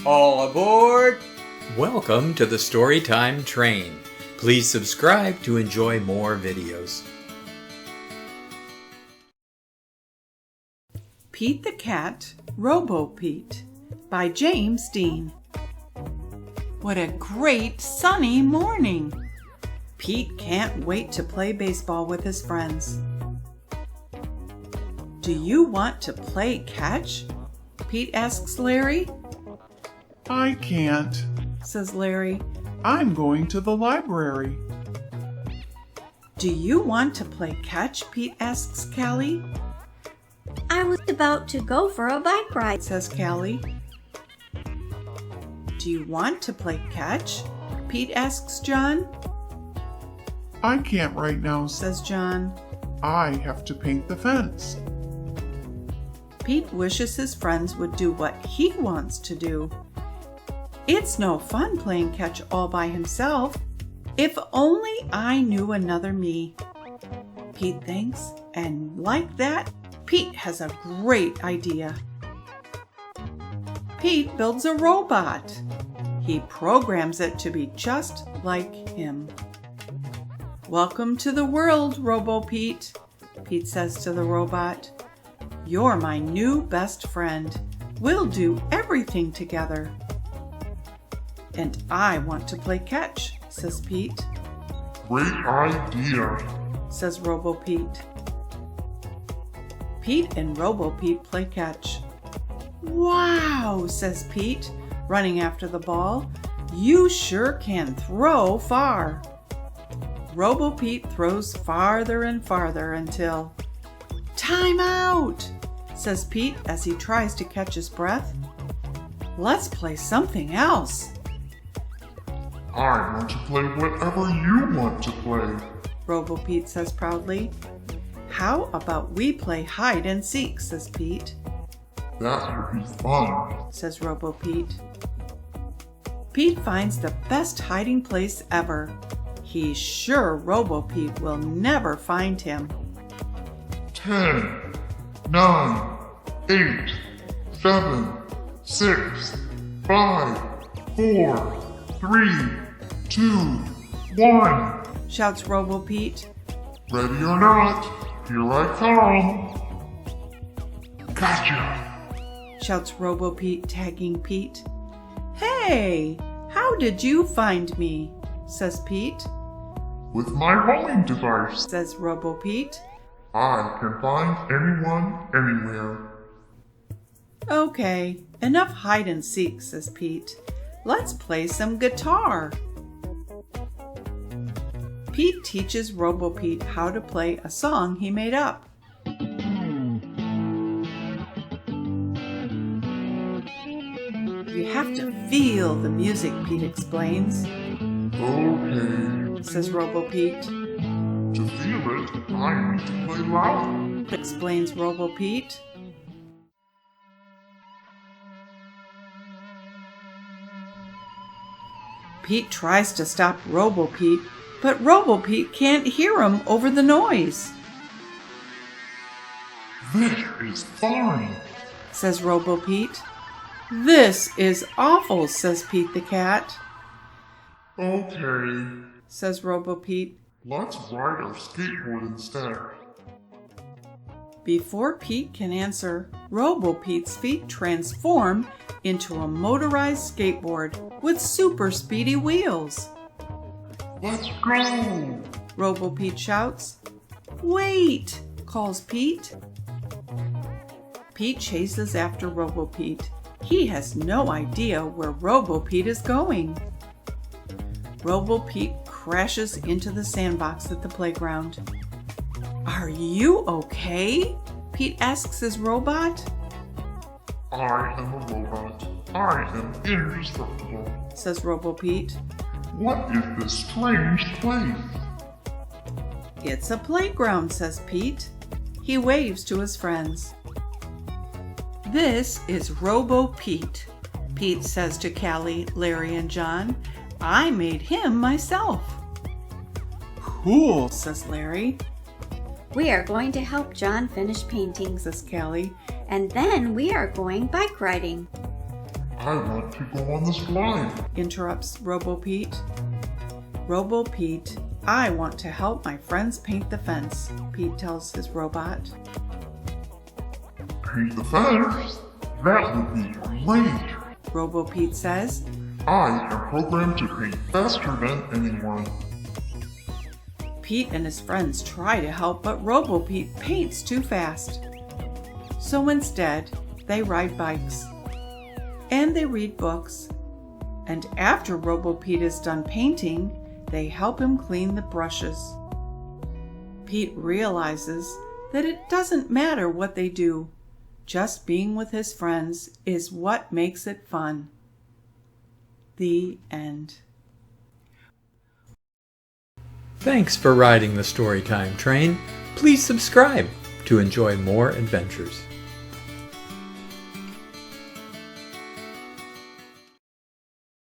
All aboard! Welcome to the Storytime Train. Please subscribe to enjoy more videos. Pete the Cat, Robo Pete by James Dean. What a great sunny morning! Pete can't wait to play baseball with his friends. Do you want to play catch? Pete asks Larry. I can't, Says Larry. I'm going to the library. Do you want to play catch? Pete asks Callie. I was about to go for a bike ride, Says Callie. Do you want to play catch? Pete asks John. I can't right now, Says John. I have to paint the fence. Pete wishes his friends would do what he wants to do. It's no fun playing catch all by himself. If only I knew another me. Pete thinks, and like that, Pete has a great idea. Pete builds a robot. He programs it to be just like him. Welcome to the world, Robo Pete, Pete says to the robot. You're my new best friend. We'll do everything together. And I want to play catch, says Pete. Great idea, Says Robo Pete. Pete and Robo Pete play catch. Wow, says Pete, running after the ball. You sure can throw far. Robo Pete throws farther and farther until... Time out, says Pete as he tries to catch his breath. Let's play something else. I want to play whatever you want to play. Robo Pete says proudly. How about we play hide and seek, says Pete. That would be fun, Says Robo Pete. Pete finds the best hiding place ever. He's sure Robo Pete will never find him. 10, 9, 8, 7, 6, 5, 4, 3, 2, 1. Shouts Robo Pete. Ready or not, here I come. Gotcha! Shouts Robo Pete, tagging Pete. Hey, how did you find me? Says Pete. With my homing device, Says Robo Pete. I can find anyone, anywhere. Okay, enough hide and seek, says Pete. Let's play some guitar. Pete teaches Robo Pete how to play a song he made up. You have to feel the music, Pete explains. Okay, Says Robo Pete. to feel it, I need to play louder. Explains Robo Pete. Pete tries to stop Robo Pete, but Robo Pete can't hear him over the noise. This is fine. Says Robo Pete. This is awful, says Pete the Cat. Okay, Says Robo Pete. let's ride our skateboard instead. Before Pete can answer, Robo Pete's feet transform into a motorized skateboard with super speedy wheels. Let's go! Robo Pete shouts. Wait, calls Pete. Pete chases after Robo Pete. He has no idea where Robo Pete is going. Robo Pete crashes into the sandbox at the playground. Are you okay? Pete asks his robot. I am a robot. I am indestructible. Says Robo Pete. What is this strange place? It's a playground, says Pete. He waves to his friends. This is Robo Pete, Pete says to Callie, Larry, and John. I made him myself. Cool, Says Larry. We are going to help John finish painting, Says Callie. and then we are going bike riding. I want to go on the slide. interrupts Robo Pete. Robo Pete, I want to help my friends paint the fence, Pete tells his robot. Paint the fence? That would be great. Robo Pete says. I am programmed to paint faster than anyone. Pete and his friends try to help, but Robo Pete paints too fast. So instead, they ride bikes. And they read books. And after Robo Pete is done painting, they help him clean the brushes. Pete realizes that it doesn't matter what they do. Just being with his friends is what makes it fun. The end. Thanks for riding the Storytime Train. Please subscribe to enjoy more adventures.